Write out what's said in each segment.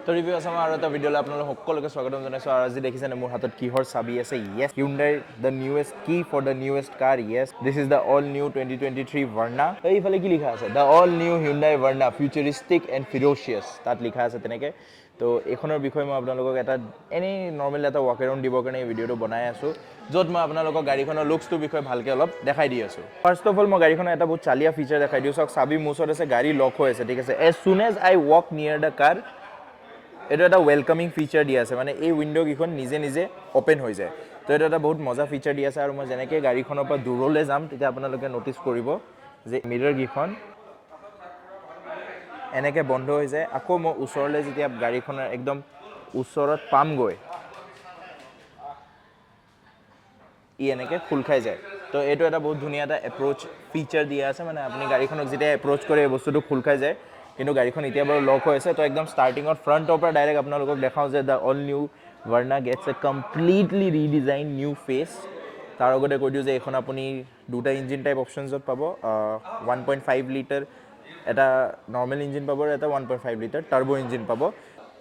তো ৰিভিউ আছাম আৰু এটা ভিডিঅ'লৈ আপোনালোক সকলোকে স্বাগতম জনাইছোঁ আৰু আজি দেখিছেনে মোৰ হাতত কিহৰ চাবি আছে য়েছ Hyundai the newest key for the newest car yes this is the all new 2023 Verna এইফালে কি লিখা আছে the all new Hyundai Verna Futuristic and Ferocious তাত লিখা আছে তেনেকৈ তো এইখনৰ বিষয়ে মই আপোনালোকক এটা এনেই নৰ্মেল এটা ৱাক এৰাউণ্ড দিবৰ কাৰণে এই ভিডিঅ'টো বনাই আছোঁ য'ত মই আপোনালোকক গাড়ীখনৰ লুকছটোৰ বিষয়ে ভালকৈ অলপ দেখাই দি আছোঁ ফাৰ্ষ্ট অফ অল মই গাড়ীখনৰ এটা বহুত চালিয়া ফিচাৰ দেখাই দিওঁ চাওক চাবি মোৰ ওচৰত আছে গাড়ী লক হৈ আছে ঠিক আছে এজ চুন এজ আই ৱাক নিয়াৰ দ্য কাৰ এইটো এটা ৱেলকামিং ফিচাৰ দিয়া আছে মানে এই উইণ্ড'কেইখন নিজে নিজে অ'পেন হৈ যায় তো এইটো এটা বহুত মজা ফিচাৰ দি আছে আৰু মই যেনেকৈ গাড়ীখনৰ পৰা দূৰলৈ যাম তেতিয়া আপোনালোকে ন'টিছ কৰিব যে মিৰৰকেইখন এনেকৈ বন্ধ হৈ যায় আকৌ মই ওচৰলৈ যেতিয়া গাড়ীখনৰ একদম ওচৰত পামগৈ ই এনেকৈ খোল খাই যায় তো এইটো এটা বহুত ধুনীয়া এটা এপ্ৰ'চ ফিচাৰ দিয়া আছে মানে আপুনি গাড়ীখনক যেতিয়া এপ্ৰ'চ কৰে এই বস্তুটো খোল খাই যায় কিন্তু গাড়ীখন এতিয়া বাৰু লক হৈ আছে তো একদম ষ্টাৰ্টিঙত ফ্ৰণ্টৰ পৰা ডাইৰেক্ট আপোনালোকক দেখাওঁ যে the all new Verna gets a completely redesigned new face তাৰ আগতে কৈ দিওঁ যে এইখন আপুনি দুটা ইঞ্জিন টাইপ অপশ্যনছত পাব 1.5 লিটাৰ এটা নৰ্মেল ইঞ্জিন পাব আৰু এটা 1.5 লিটাৰ টাৰ্বো ইঞ্জিন পাব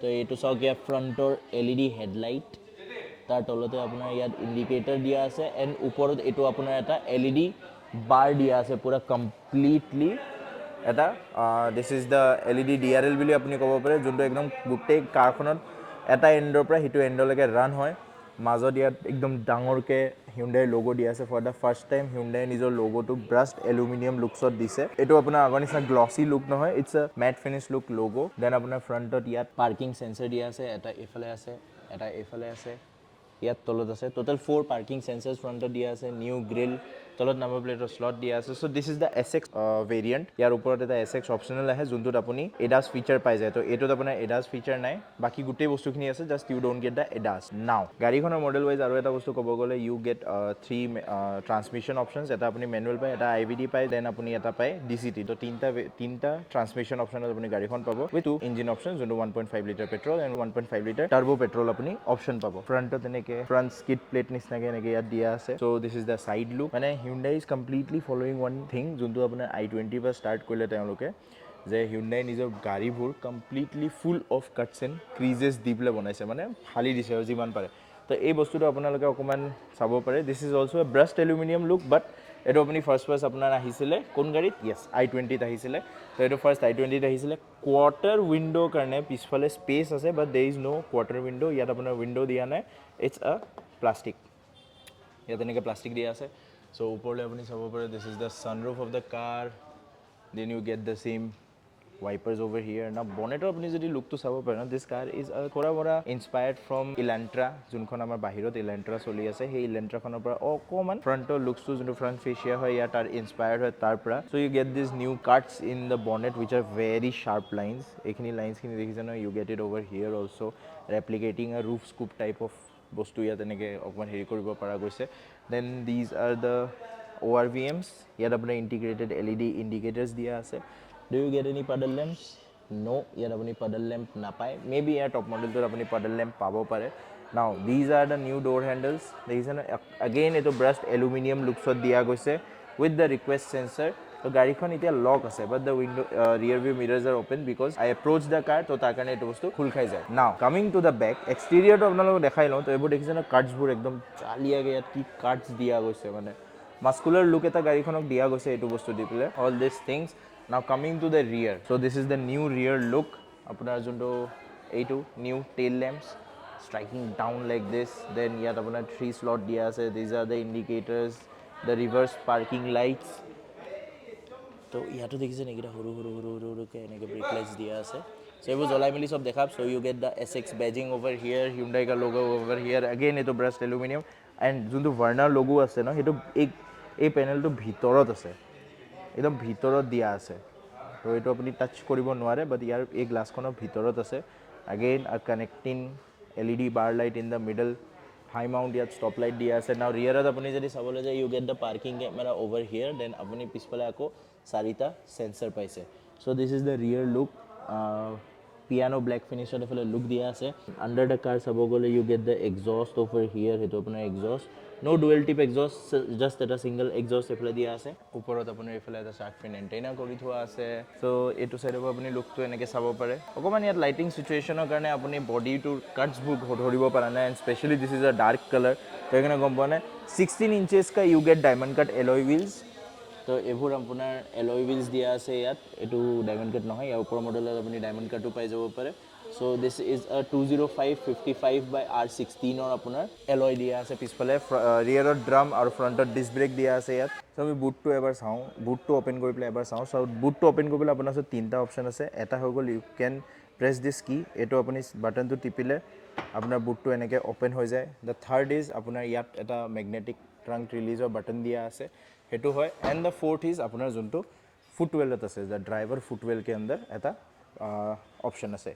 তো এইটো চাওক ইয়াৰ ফ্ৰণ্টৰ LED হেডলাইট তাৰ তলতে আপোনাৰ ইয়াত ইণ্ডিকেটৰ দিয়া আছে এণ্ড ওপৰত এইটো আপোনাৰ এটা LED বাৰ দিয়া আছে পুৰা কমপ্লিটলি এটা দিছ ইজ দ্য LED DRL বুলি আপুনি ক'ব পাৰে যোনটো একদম গোটেই কাৰখনত এটা এণ্ডৰ পৰা সিটো এণ্ডলৈকে ৰান হয় মাজত ইয়াত একদম ডাঙৰকৈ হিউণ্ডাইৰ লোগো দিয়া আছে for the first time Hyundai নিজৰ লোগোটো ব্ৰাষ্ট এলুমিনিয়াম লুকছত দিছে এইটো আপোনাৰ আগৰ নিচিনা গ্লছী লুক নহয় it's a matte finish look logo then আপোনাৰ ফ্ৰণ্টত ইয়াত পাৰ্কিং চেঞ্চাৰ দিয়া আছে এটা এইফালে আছে এটা এইফালে আছে ইয়াত তলত আছে টোটেল 4 পাৰ্কিং চেঞ্চাৰ্ছ ফ্ৰণ্টত দিয়া আছে নিউ গ্ৰিল তলত নাম্বাৰ প্লেটৰ স্লট দিয়া আছে so' this is the SX variant ইয়াৰ ওপৰত এটা SX অপশ্যনেল আহে যোনটোত আপুনি এডাছ ফিচাৰ পাই যায় তো এইটোত আপোনাৰ এডাছ ফিচাৰ নাই বাকী গোটেই বস্তুখিনি আছে just you don't get the ADAS now গাড়ীখনৰ মডেল ৱাইজ আৰু এটা বস্তু ক'ব গ'লে ইউ গেট 3 ট্ৰান্সমিশ্যন অপশ্যনছ এটা আপুনি মেনুৱেল পায় এটা IVD পায় দেন আপুনি এটা পায় DCT তো তিনিটা ট্ৰান্সমিশ্যন অপশ্যনত আপুনি গাড়ীখন পাব উইথ 2 ইঞ্জিন অপশ্যন যোনটো 1.5 litre petrol and 1.5 litre turbo petrol আপুনি অপশ্যন পাব ফ্ৰণ্টত এনেকৈ ফ্ৰণ্ট স্কিড প্লেট নিচিনাকৈ এনেকৈ ইয়াত দিয়া আছে so' this is the side look মানে Hyundai is completely following one thing যোনটো আপোনাৰ i20 পৰা ষ্টাৰ্ট কৰিলে তেওঁলোকে যে হিউণ্ডাই নিজৰ গাড়ীবোৰ কমপ্লিটলি ফুল অফ কাটছ এণ্ড ক্ৰিজেছ দি পেলাই বনাইছে মানে ফালি দিছে আৰু যিমান পাৰে তো এই বস্তুটো আপোনালোকে অকণমান চাব পাৰে this is also' a brushed aluminium look but এইটো আপুনি ফাৰ্ষ্ট আপোনাৰ আহিছিলে কোন গাড়ীত য়েছ i20ত আহিছিলে তো এইটো ফাৰ্ষ্ট i20ত আহিছিলে কোৱাৰ্টাৰ উইণ্ড'ৰ কাৰণে পিছফালে স্পেচ আছে but there is no' quarter window' ইয়াত আপোনাৰ উইণ্ড' দিয়া নাই ইটছ আ প্লাষ্টিক ইয়াত এনেকৈ প্লাষ্টিক দিয়া আছে চ' ওপৰলৈ আপুনি চাব পাৰে this is the sunroof of the car then you get the same wipers over here now bonnet আপুনি যদি লুকটো চাব পাৰে ন দিছ car is থোৰা Bora inspired from ইলেণ্ট্ৰা যোনখন আমাৰ বাহিৰত ইলেণ্ট্ৰা চলি আছে সেই ইলেণ্ট্ৰাখনৰ পৰা অকণমান ফ্ৰণ্টৰ লুকছটো যোনটো ফ্ৰণ্ট ফেচিয়া হয় ইয়াত তাৰ ইনস্পায়াৰ্ড হয় তাৰ পৰা so' you get this new cuts in the bonnet which are very sharp lines এইখিনি লাইনছখিনি দেখিছে ন you get it over here also' replicating a roof scoop type of বস্তু ইয়াত এনেকৈ অকণমান হেৰি কৰিব পৰা গৈছে then these are the ORVMs ইয়াত আপোনাৰ ইণ্টিগ্ৰেটেড LED ইণ্ডিকেটাৰ্ছ দিয়া আছে Do you get any puddle lamps? No, ইয়াত আপুনি puddle lamp নাপায় মেবি ইয়াৰ টপ মডেলটোত আপুনি puddle lamp পাব পাৰে নাও these are the new door handles দেখিছে ন again এইটো ব্ৰাষ্ট এলুমিনিয়াম লুকছত দিয়া গৈছে with the request sensor তো গাড়ীখন এতিয়া লক আছে but the window rear view mirrors are open because I approach the car তো তাৰ কাৰণে এইটো বস্তু খোল খাই যায় now coming to the back এক্সটেৰিয়ৰটো আপোনালোকক দেখাই লওঁ তো এইবোৰ দেখিছে ন কাৰ্ডছবোৰ একদম চালিয়াকৈ ইয়াত কি কাৰ্ডছ দিয়া গৈছে মানে মাস্কুলাৰ লুক এটা গাড়ীখনক দিয়া গৈছে এইটো বস্তু দি পেলাই all this things Now coming to the rear, so this is the new rear look. Apnar junto A2 new tail lamps striking down like this. Then yet apnar 3 slot diya ase. These are the indicators, the reverse parking lights. So yato dekhise nekita horu ke eneke brake lights diya ase. So ebu jolai mili sob dekhab. So you get the SX badging over here, Hyundai ka logo over here. Again eto brushed aluminum and junto Verna logo ase no, eto ei panel to bhitorot ase. একদম ভিতৰত দিয়া আছে তো এইটো আপুনি touch কৰিব নোৱাৰে বাট ইয়াৰ এই গ্লাছখনৰ ভিতৰত আছে again a connecting LED bar light in the middle high mount ইয়াত ষ্টপ লাইট দিয়া আছে নাও ৰিয়াৰত আপুনি যদি চাবলৈ যায় you get the parking camera over here then আপুনি পিছফালে আকৌ 4টা সেন্সৰ পাইছে so' this is the rear look piano black ফিনিশত এফালে লুক দিয়া আছে আন্ডাৰ দ্য কাৰ চাব গ'লে you get the exhaust over here সেইটো আপোনাৰ এক্সষ্ট নো ডুৱেল টিপ এক্সষ্ট জাষ্ট এটা ছিংগল এক্সষ্ট এফালে দিয়া আছে ওপৰত আপোনাৰ এইফালে এটা চাৰ্ক ফিন এণ্টেইনা কৰি থোৱা আছে চ' এইটো চাইডৰ পৰা আপুনি লুকটো এনেকৈ চাব পাৰে অকণমান ইয়াত লাইটিং চিটুৱেশ্যনৰ কাৰণে আপুনি বডিটোৰ কাটছবোৰ ধৰিব পৰা নাই and specially this is a dark colour তো সেইকাৰণে গম পোৱা নাই 16 ইঞ্চেছ কা you get diamond cut alloy wheels তো এইবোৰ আপোনাৰ এলয় হুইলছ দিয়া আছে ইয়াত এইটো ডায়মণ্ড কাট নহয় ইয়াৰ ওপৰৰ মডেলত আপুনি ডায়মণ্ড কাটো পাই যাব পাৰে চ' দিছ ইজ আ 205/55/R16 আপোনাৰ এলয় দিয়া আছে পিছফালে ৰিয়াৰত ড্ৰাম আৰু ফ্ৰণ্টত ডিছ ব্ৰেক দিয়া আছে ইয়াত চ' আমি বুটটো এবাৰ চাওঁ বুটটো অ'পেন কৰি পেলাই এবাৰ চাওঁ চ' বুটটো অ'পেন কৰিবলৈ আপোনাৰ ওচৰত তিনিটা অপশ্যন আছে এটা হৈ গ'ল ইউ কেন প্ৰেছ দিছ কি এইটো আপুনি বাটনটো টিপিলে আপোনাৰ বুটটো এনেকৈ অ'পেন হৈ যায় দ্য থাৰ্ড ইজ আপোনাৰ ইয়াত এটা মেগনেটিক ট্ৰাংক ৰিলিজৰ বাটন দিয়া আছে সেইটো হয় এণ্ড দ্য ফ'ৰ্থ ইজ আপোনাৰ যোনটো ফুটৱেলত আছে দ্য ড্ৰাইভাৰ ফুটৱেলকে আণ্ডাৰ এটা অপশ্যন আছে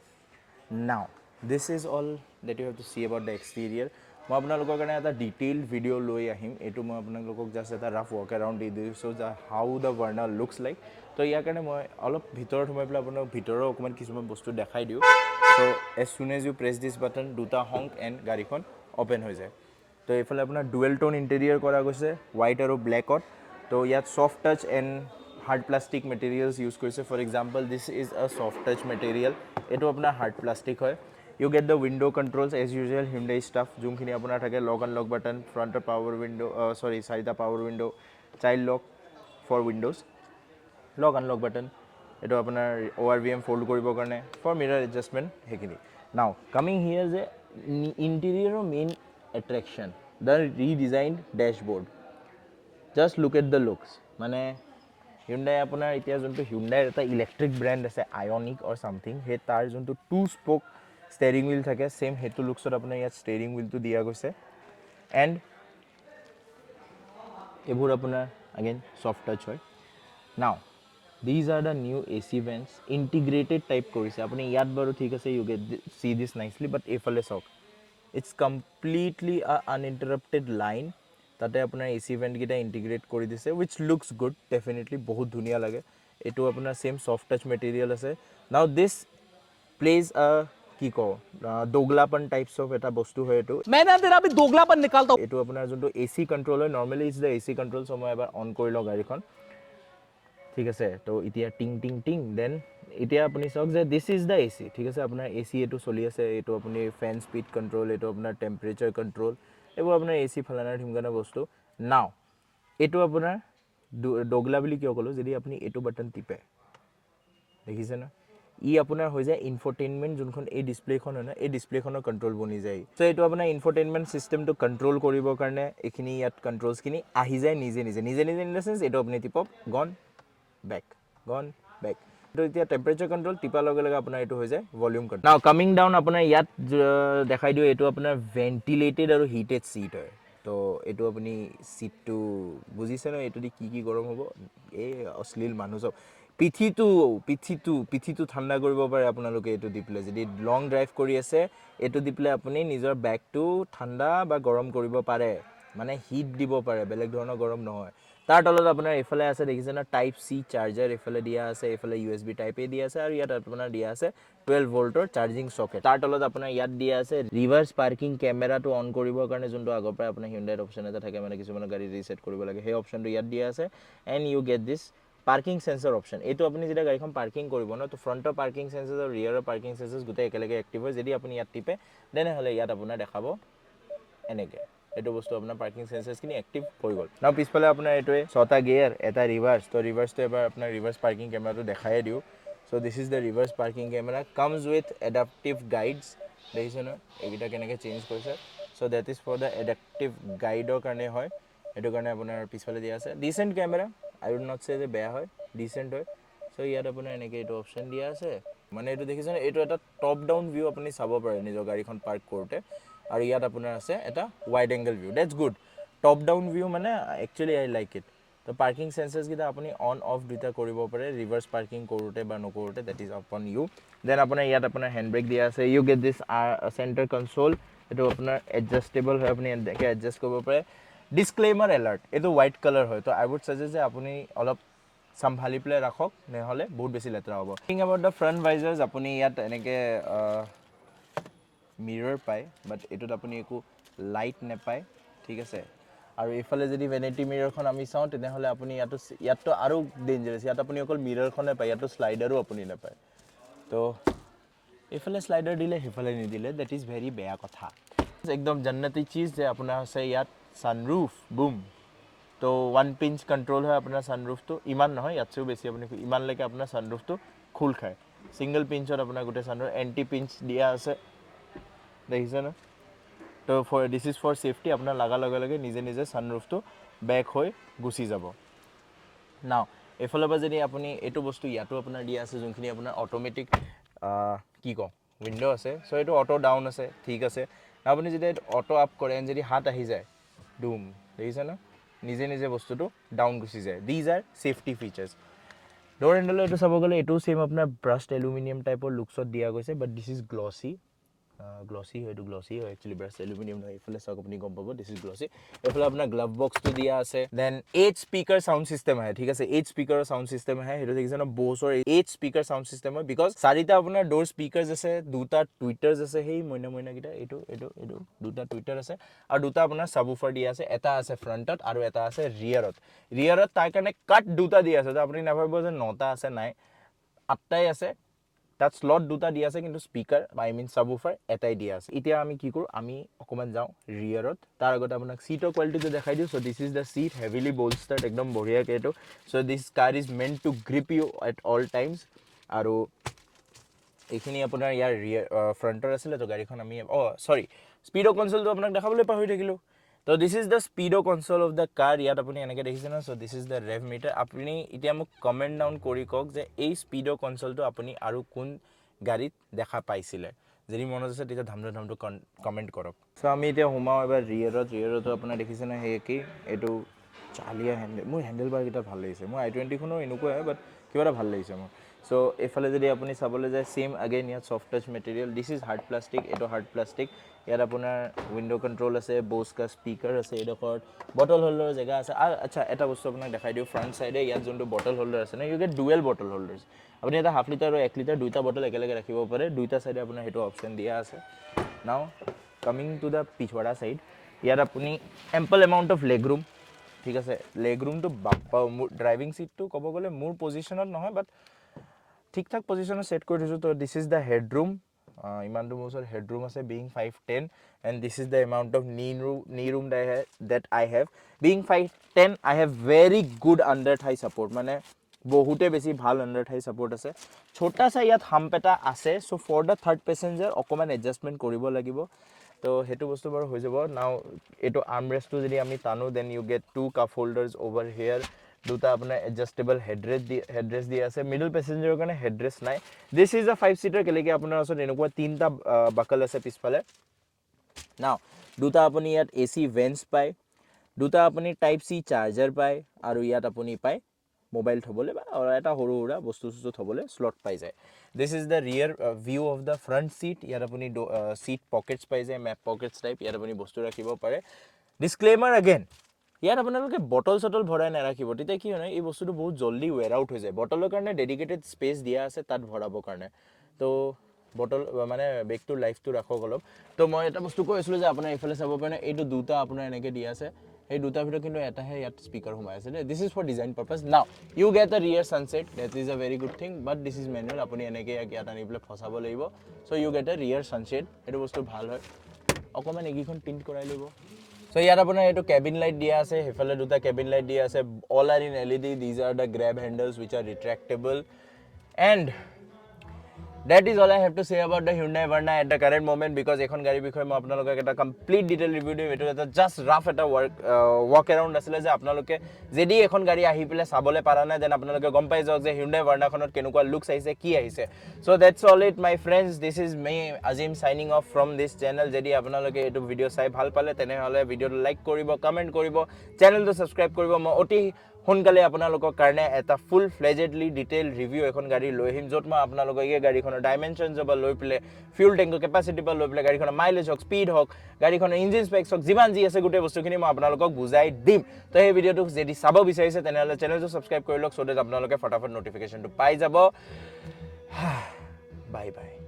now this is all that you have to see about the exterior মই আপোনালোকৰ কাৰণে এটা ডিটেইলড ভিডিঅ' লৈ আহিম এইটো মই আপোনালোকক জাষ্ট এটা ৰাফ ৱাক এৰাউণ্ড দি দিছোঁ যে হাউ দ্য ভাৰ্না লুকছ লাইক তো ইয়াৰ কাৰণে মই অলপ ভিতৰত সোমাই পেলাই আপোনাক ভিতৰৰ অকণমান কিছুমান বস্তু দেখাই দিওঁ so' as soon as you press this button দুটা হংক এণ্ড গাড়ীখন অ'পেন হৈ যায় তো এইফালে আপোনাৰ ডুৱেল টোন ইণ্টেৰিয়ৰ কৰা গৈছে হোৱাইট আৰু ব্লেকত তো ইয়াত soft touch and hard plastic materials use কৰিছে for example this is a soft touch material এইটো আপোনাৰ হাৰ্ড প্লাষ্টিক হয় you get the window' controls as usual Hyundai stuff যোনখিনি আপোনাৰ থাকে লক এণ্ড লক বাটন ফ্ৰণ্টৰ পাৱাৰ উইণ্ড' চাৰিটা power window' child lock for windows lock unlock button এইটো আপোনাৰ ORVM ফ'ল্ড কৰিবৰ কাৰণে ফৰ মিৰাৰ এডজাষ্টমেণ্ট সেইখিনি নাও কামিং হিয়াৰ যে ইণ্টেৰিয়ৰৰ main attraction the redesigned dashboard just look at the looks মানে হিউণ্ডাই আপোনাৰ এতিয়া যোনটো হিউণ্ডাইৰ এটা ইলেক্ট্ৰিক ব্ৰেণ্ড আছে আয়নিক অৰ ছামথিং সেই তাৰ যোনটো 2 স্প'ক ষ্টেৰিং হুইল থাকে ছেইম সেইটো লুকছত আপোনাৰ ইয়াত ষ্টেৰিং হুইলটো দিয়া গৈছে এণ্ড এইবোৰ আপোনাৰ আগেইন ছফ্ট টাচ হয় now these are the new AC vents integrated type কৰিছে আপুনি ইয়াত বাৰু ঠিক আছে you get see this nicely but এইফালে চাওক ইটছ কমপ্লিটলি আনইণ্টাৰাপ্টেড লাইন তাতে আপোনাৰ AC ভেণ্টকেইটা ইণ্টিগ্ৰেট কৰি দিছে উইচ লুকছ গুড ডেফিনেটলি বহুত ধুনীয়া লাগে এইটো আপোনাৰ ছেইম ছফ্ট টাচ মেটেৰিয়েল আছে নাও দিছ প্লেজ কি কওঁ দোগলাপন টাইপছ অফ এটা বস্তু হয় এইটো এইটো আপোনাৰ যোনটো AC কণ্ট্ৰল হয় normally is the AC control so' মই এবাৰ অন কৰি লওঁ গাড়ীখন ঠিক আছে তো এতিয়া টিং টিং টিং দেন এতিয়া আপুনি চাওক যে দিছ ইজ দ্য AC ঠিক আছে আপোনাৰ AC এইটো চলি আছে এইটো আপুনি ফেন স্পীড কণ্ট্ৰল এইটো আপোনাৰ টেম্পাৰেচাৰ কণ্ট্ৰল এইবোৰ আপোনাৰ AC ফালানা ঢিমকানা বস্তু নাও এইটো আপোনাৰ দোগলা বুলি কিয় ক'লোঁ যদি আপুনি এইটো বাটন টিপে দেখিছে না ই আপোনাৰ হৈ যায় ইনফৰটেইনমেণ্ট যোনখন এই ডিছপ্লেখন হয় ন এই ডিছপ্লেখনৰ কণ্ট্ৰল বনি যায় চ' এইটো আপোনাৰ ইনফৰটেইনমেণ্ট চিষ্টেমটো কণ্ট্ৰল কৰিবৰ কাৰণে এইখিনি ইয়াত কণ্ট্ৰলছখিনি আহি যায় নিজে নিজে ইন দ্য চেন্স এইটো আপুনি টিপক গন বেক এইটো এতিয়া টেম্পাৰেচাৰ কণ্ট্ৰল টিপাৰ লগে লগে আপোনাৰ এইটো হৈ যায় ভলিউম কণ্ট্ৰল নাও কামিং ডাউন আপোনাৰ ইয়াত দেখাই দিওঁ এইটো আপোনাৰ ভেণ্টিলেটেড আৰু হিটেড ছিট হয় তো এইটো আপুনি ছিটটো বুজিছে ন এইটো দি কি গৰম হ'ব এই অশ্লীল মানুহ চব পিঠিটো ঠাণ্ডা কৰিব পাৰে আপোনালোকে এইটো দি পেলাই যদি লং ড্ৰাইভ কৰি আছে এইটো দি পেলাই আপুনি নিজৰ বেকটো ঠাণ্ডা বা গৰম কৰিব পাৰে মানে হিট দিব পাৰে বেলেগ ধৰণৰ গৰম নহয় তাৰ তলত আপোনাৰ এইফালে আছে দেখিছে না টাইপ C চাৰ্জাৰ এইফালে দিয়া আছে এইফালে USB টাইপ A দিয়া আছে আৰু ইয়াত আপোনাৰ দিয়া আছে 12 ভল্টৰ চাৰ্জিং চকেট তাৰ তলত আপোনাৰ ইয়াত দিয়া আছে ৰিভাৰ্ছ পাৰ্কিং কেমেৰাটো অন কৰিবৰ কাৰণে যোনটো আগৰ পৰা আপোনাৰ হিউণ্ডাইত অপশ্যন এটা থাকে মানে কিছুমানৰ গাড়ী ৰিছেট কৰিব লাগে সেই অপশ্যনটো ইয়াত দিয়া আছে and you get this parking sensor option এইটো আপুনি যেতিয়া গাড়ীখন পাৰ্কিং কৰিব ন তো ফ্ৰণ্টৰ পাৰ্কিং সেন্সৰ আৰু ৰিয়াৰৰ পাৰ্কিং সেন্সৰ গোটেই একেলগে এক্টিভ হয় যদি আপুনি ইয়াত টিপে তেনেহ'লে ইয়াত আপোনাৰ দেখাব এনেকৈ এইটো বস্তু আপোনাৰ পাৰ্কিং সেন্সাৰ্ছখিনি এক্টিভ হৈ গ'ল নাও পিছফালে আপোনাৰ এইটোৱে 6টা গিয়াৰ এটা ৰিভাৰ্ছ তো ৰিভাৰ্ছটো এবাৰ আপোনাৰ ৰিভাৰ্ছ পাৰ্কিং কেমেৰাটো দেখাই দিওঁ so' this is the reverse parking camera comes with adaptive guides দেখিছে নহয় এইকেইটা কেনেকৈ চেঞ্জ কৰিছে so' that is for the adaptive গাইডৰ কাৰণে হয় সেইটো কাৰণে আপোনাৰ পিছফালে দিয়া আছে decent camera I would not say যে বেয়া হয় ডিচেণ্ট হয় চ' ইয়াত আপোনাৰ এনেকৈ এইটো অপশ্যন দিয়া আছে মানে এইটো দেখিছে এইটো এটা টপ ডাউন ভিউ আপুনি চাব পাৰে নিজৰ গাড়ীখন পাৰ্ক কৰোঁতে আৰু ইয়াত আপোনাৰ আছে এটা wide angle view that's good top down view মানে একচুৱেলি আই লাইক ইট তো পাৰ্কিং সেন্সাৰ্ছকেইটা আপুনি অন অফ দুটা কৰিব পাৰে ৰিভাৰ্ছ পাৰ্কিং কৰোঁতে বা নকৰোঁতে that is upon you then আপোনাৰ ইয়াত আপোনাৰ হেণ্ড ব্ৰেক দিয়া আছে you get this centre console এইটো আপোনাৰ এডজাষ্টেবল হয় আপুনি এনেকৈ এডজাষ্ট কৰিব পাৰে ডিছক্লেইমাৰ এলাৰ্ট এইটো হোৱাইট কালাৰ হয় তো আই উড ছাজেষ্ট যে আপুনি অলপ চম্ভালি পেলাই ৰাখক নহ'লে বহুত বেছি লেতেৰা হ'ব থিং এবাউট দ্য ফ্ৰণ্ট ভাইজাৰ্ছ আপুনি ইয়াত এনেকৈ মিৰৰ পায় বাট এইটোত আপুনি একো লাইট নাপায় ঠিক আছে আৰু এইফালে যদি ভেনিটি মিৰৰখন আমি চাওঁ তেনেহ'লে আপুনি ইয়াততো আৰু ডেঞ্জাৰাছ ইয়াত আপুনি অকল মিৰৰখনে পায় ইয়াততো শ্লাইডাৰো আপুনি নাপায় তো এইফালে শ্লাইডাৰ দিলে সেইফালে নিদিলে ডেট ইজ ভেৰি বেয়া কথা একদম জান্নাতি চিজ যে আপোনাৰ আছে ইয়াত ছানৰুফ বুম তো 1 পিঞ্চ কণ্ট্ৰল হয় আপোনাৰ ছানৰুফটো ইমান নহয় ইয়াতছেও বেছি আপুনি ইমানলৈকে আপোনাৰ ছানৰুফটো খোল খায় ছিংগল পিঞ্চত আপোনাৰ গোটেই ছানৰুফ এণ্টি পিঞ্চ দিয়া আছে দেখিছে না তো দিছ ইজ ফৰ ছেফটি আপোনাৰ লগাৰ লগে লগে নিজে নিজে ছানৰুফটো বেক হৈ গুচি যাব নাও এইফালৰ পৰা যদি আপুনি এইটো বস্তু ইয়াতো আপোনাৰ দিয়া আছে যোনখিনি আপোনাৰ অট'মেটিক কি কওঁ উইণ্ড' আছে চ' এইটো অটো ডাউন আছে ঠিক আছে আপুনি যেতিয়া অটো আপ কৰে যদি হাত আহি যায় ডুম দেখিছে না নিজে নিজে বস্তুটো ডাউন গুচি যায় these are safety features door হেণ্ডেলৰ এইটো চাব গ'লে এইটোও ছেম আপোনাৰ ব্ৰাছড এলুমিনিয়াম টাইপৰ লুকছত দিয়া গৈছে বাট দিছ ইজ গ্লছী গ্লছী হয় এইটো গ্লছী হয় একচুৱেলি ব্ৰাছ এলুমিনিয়াম নহয় এইফালে চাওক আপুনি গম পাব দিছ ইজ গ্লছী এইফালে আপোনাৰ গ্লাভ বক্সটো দিয়া আছে দেন 8 স্পীকাৰ চাউণ্ড চিষ্টেম আহে ঠিক আছে 8 স্পীকাৰৰ চাউণ্ড চিষ্টেম আহে সেইটো দেখিছে ন ব'ছৰ 8 স্পীকাৰ চাউণ্ড চিষ্টেম হয় বিকজ 4টা আপোনাৰ ড'ৰ স্পীকাৰ্ছ আছে 2টা টুইটাৰ্ছ আছে সেই মইনাকেইটা এইটো এইটো এইটো 2টা টুইটাৰ আছে আৰু 2টা আপোনাৰ ছাবউফাৰ দিয়া আছে এটা আছে ফ্ৰণ্টত আৰু এটা আছে ৰিয়াৰত তাৰ কাৰণে কাট 2টা দিয়া আছে তো আপুনি নাভাবিব যে 9টা আছে নাই 8টাই আছে তাত স্লট 2টা দিয়া আছে কিন্তু স্পীকাৰ আই মিন ছাবউফাৰ এটাই দিয়া আছে এতিয়া আমি কি কৰোঁ আমি অকণমান যাওঁ ৰিয়াৰত তাৰ আগতে আপোনাক চিটৰ কোৱালিটিটো দেখাই দিওঁ so' this is the seat heavily bolstered একদম বঢ়িয়াকৈ এইটো so' this car is meant to grip you at all times আৰু এইখিনি আপোনাৰ ইয়াৰ ফ্ৰণ্টৰ আছিলে তো গাড়ীখন আমি চৰি স্পীডৰ কনচলটো আপোনাক দেখাবলৈ পাহৰি থাকিলোঁ তো দিছ ইজ দ্য স্পীডৰ কনচল অফ দ্য কাৰ ইয়াত আপুনি এনেকৈ দেখিছে ন so' this is the rev meter আপুনি এতিয়া মোক কমেণ্ট ডাউন কৰি কওক যে এই স্পীডৰ কনচলটো আপুনি আৰু কোন গাড়ীত দেখা পাইছিলে যদি মনত আছে তেতিয়া ধামটো কমেণ্ট কৰক চ' আমি এতিয়া সোমাওঁ এবাৰ ৰিয়াৰতো আপোনাৰ দেখিছে ন সেই কি এইটো চালিয়া হেণ্ডেল মোৰ হেণ্ডেল বাৰকেইটা ভাল লাগিছে মোৰ i20খনৰ এনেকুৱাই বাট কিবা এটা ভাল লাগিছে মোৰ চ' এইফালে যদি আপুনি চাবলৈ যায় ছেইম আগেইন ইয়াত soft touch material this is hard plastic এইটো হাৰ্ড প্লাষ্টিক ইয়াত আপোনাৰ উইণ্ড' কণ্ট্ৰল আছে ব'ছকা স্পীকাৰ আছে এইডোখৰত বটল হোল্ডাৰৰ জেগা আছে আৰু আচ্ছা এটা বস্তু আপোনাক দেখাই দিওঁ ফ্ৰণ্ট চাইডে ইয়াত যোনটো বটল হোল্ডাৰ আছে ন you get dual bottle holders আপুনি এটা হাফ লিটাৰ আৰু 1 লিটাৰ 2টা বটল একেলগে ৰাখিব পাৰে 2টা চাইডে আপোনাৰ সেইটো অপশ্যন দিয়া আছে নাও কামিং টু দ্য পিছৱাৰা চাইড ইয়াত আপুনি ample amount of leg room ঠিক আছে লেগ ৰুমটো মোৰ ড্ৰাইভিং ছিটটো ক'ব গ'লে মোৰ পজিশ্যনত নহয় বাট ঠিক ঠাক পজিশ্যনত ছেট কৰি থৈছোঁ তো দিছ ইজ দ্য হেডৰুম ইমানটো মোৰ ওচৰত হেডৰুম আছে being 5'10" and this is the amount of knee room that I have being 5'10" I have very good under thigh support মানে বহুতে বেছি ভাল আণ্ডাৰ থাই ছাপৰ্ট আছে ছোটা চা ইয়াত হাম্প এটা আছে চ' ফৰ দ্য থাৰ্ড পেচেঞ্জাৰ অকণমান এডজাষ্টমেণ্ট কৰিব লাগিব তো সেইটো বস্তু বাৰু হৈ যাব নাও এইটো আৰ্মৰেষ্টটো যদি আমি টানো then you get 2 cup holders over here 2টা আপোনাৰ এডজাষ্টেবল হেডৰেষ্ট দিয়া আছে মিডল পেচেঞ্জাৰৰ কাৰণে হেডৰেষ্ট নাই দিছ ইজ আ 5 ছিটাৰ কেলেকি আপোনাৰ ওচৰত এনেকুৱা 3টা বাকল আছে পিছফালে নাও 2টা আপুনি ইয়াত AC ভেণ্টছ পায় 2টা আপুনি টাইপ C চাৰ্জাৰ পায় আৰু ইয়াত আপুনি পায় মোবাইল থ'বলৈ বা এটা সৰু সুৰা বস্তু থ'বলৈ স্লট পাই যায় দিছ is the rear view of the front seat ইয়াত আপুনি ছিট পকেটছ পাই যায় মেপ পকেটছ টাইপ ইয়াত আপুনি বস্তু ৰাখিব পাৰে ডিছক্লেইমাৰ এগেইন ইয়াত আপোনালোকে বটল চটল ভৰাই নাৰাখিব তেতিয়া কি হয় এই বস্তুটো বহুত জল্দি ৱেৰ আউট হৈ যায় বটলৰ কাৰণে ডেডিকেটেড স্পেচ দিয়া আছে তাত ভৰাবৰ কাৰণে তো বটল মানে বেগটোৰ লাইফটো ৰাখক অলপ তো মই এটা বস্তু কৈ আছিলোঁ যে আপোনাৰ এইফালে চাব পাৰে এইটো 2টা আপোনাৰ এনেকৈ দিয়া আছে সেই 2টাৰ ভিতৰত কিন্তু এটাহে ইয়াত স্পীকাৰ সোমাই আছে দেই this is for design purpose now you get a rear sunshade that is a very good thing but this is manual আপুনি এনেকৈ ইয়াত আনি পেলাই ফচাব লাগিব so' you get a rear sunshade সেইটো বস্তু ভাল হয় অকণমান এইকেইখন প্ৰিণ্ট কৰাই ল'ব চ' ইয়াত আপোনাৰ এইটো কেবিন লাইট দিয়া আছে সেইফালে 2টা কেবিন লাইট দিয়া আছে all are in LED these are the grab handles which are retractable and that is all I have to say about the Hyundai Verna at the current moment because এখন গাড়ীৰ বিষয়ে মই আপোনালোকক এটা complete detail review দিম এইটো এটা just rough এটা ৱাক এৰাউণ্ড আছিলে যে আপোনালোকে যদি এখন গাড়ী আহি পেলাই চাবলৈ পাৰা নাই দেন আপোনালোকে গম পাই যাওক যে Hyundai Vernaখনত কেনেকুৱা লুকছ আহিছে কি আহিছে so that's all it my friends this is me Azim signing off from this channel যদি আপোনালোকে এইটো ভিডিঅ' চাই ভাল পালে তেনেহ'লে ভিডিঅ'টো লাইক কৰিব কমেণ্ট কৰিব চেনেলটো ছাবস্ক্ৰাইব কৰিব মই অতি সোনকালে আপোনালোকৰ কাৰণে এটা ফুল ফ্লেজেডলি ডিটেইল ৰিভিউ এখন গাড়ী লৈ আহিম য'ত মই আপোনালোকক এই গাড়ীখনৰ ডাইমেনশ্যনছৰ পৰা লৈ পেলাই ফিউল টেংকৰ কেপাচিটিৰ পৰা লৈ পেলাই গাড়ীখনৰ মাইলেজ হওক স্পীড হওক গাড়ীখনৰ ইঞ্জিন স্পেক্স হওক যিমান যি আছে গোটেই বস্তুখিনি মই আপোনালোকক বুজাই দিম তো সেই ভিডিঅ'টো যদি চাব বিচাৰিছে তেনেহ'লে চেনেলটো ছাবস্ক্ৰাইব কৰি লওক চ' ডেট আপোনালোকে ফটাফট নটিফিকেশ্যনটো পাই যাব বাই বাই